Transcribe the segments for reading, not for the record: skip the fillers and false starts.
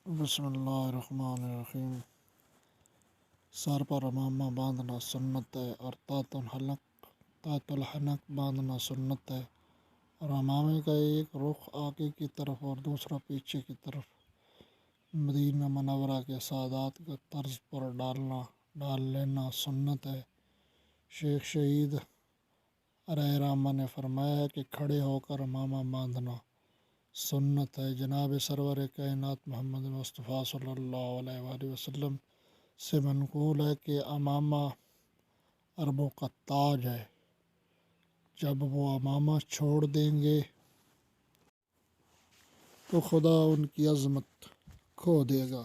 بسم اللہ الرحمن الرحیم۔ سر پر امامہ باندھنا سنت ہے اور تحت الحنک باندھنا سنت ہے، اور امامے کا ایک رخ آگے کی طرف اور دوسرا پیچھے کی طرف مدینہ منورہ کے سادات کا طرز پر ڈال لینا سنت ہے۔ شیخ شہید علیہ رحمہ نے فرمایا کہ کھڑے ہو کر امامہ باندھنا سنت ہے۔ جناب سرور کائنات محمد مصطفیٰ صلی اللہ علیہ وآلہ وسلم سے منقول ہے کہ امامہ عربوں کا تاج ہے، جب وہ امامہ چھوڑ دیں گے تو خدا ان کی عظمت کھو دے گا۔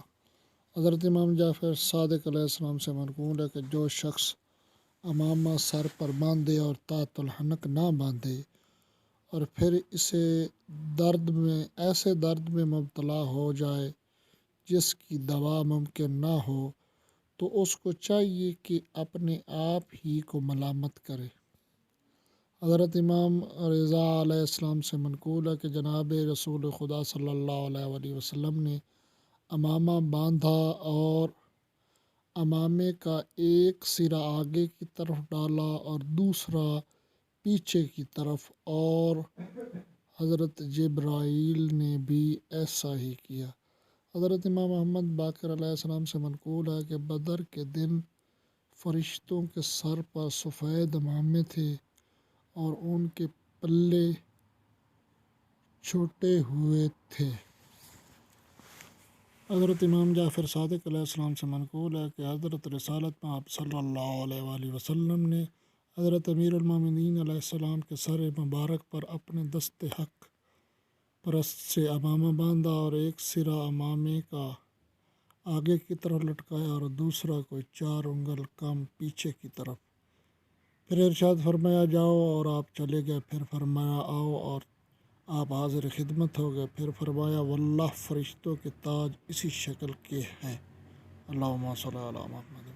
حضرت امام جعفر صادق علیہ السلام سے منقول ہے کہ جو شخص امامہ سر پر باندھے اور تحت الحنک نہ باندھے اور پھر ایسے درد میں مبتلا ہو جائے جس کی دوا ممکن نہ ہو، تو اس کو چاہیے کہ اپنے آپ ہی کو ملامت کرے۔ حضرت امام رضا علیہ السلام سے منقول ہے کہ جناب رسول خدا صلی اللہ علیہ وآلہ وسلم نے امامہ باندھا اور امامے کا ایک سرا آگے کی طرف ڈالا اور دوسرا پیچھے کی طرف، اور حضرت جبرائیل نے بھی ایسا ہی کیا۔ حضرت امام محمد باقر علیہ السلام سے منقول ہے کہ بدر کے دن فرشتوں کے سر پر سفید امامے تھے اور ان کے پلے چھوٹے ہوئے تھے۔ حضرت امام جعفر صادق علیہ السلام سے منقول ہے کہ حضرت رسالت میں آپ صلی اللہ علیہ وآلہ وسلم نے حضرت امیر المومنین علیہ السلام کے سر مبارک پر اپنے دست حق پرست سے امامہ باندھا اور ایک سرا امامے کا آگے کی طرف لٹکایا اور دوسرا کوئی 4 انگل کم پیچھے کی طرف، پھر ارشاد فرمایا جاؤ، اور آپ چلے گئے، پھر فرمایا آؤ، اور آپ حاضر خدمت ہو گئے، پھر فرمایا واللہ فرشتوں کے تاج اسی شکل کے ہیں۔ اللہم صلی علی محمد۔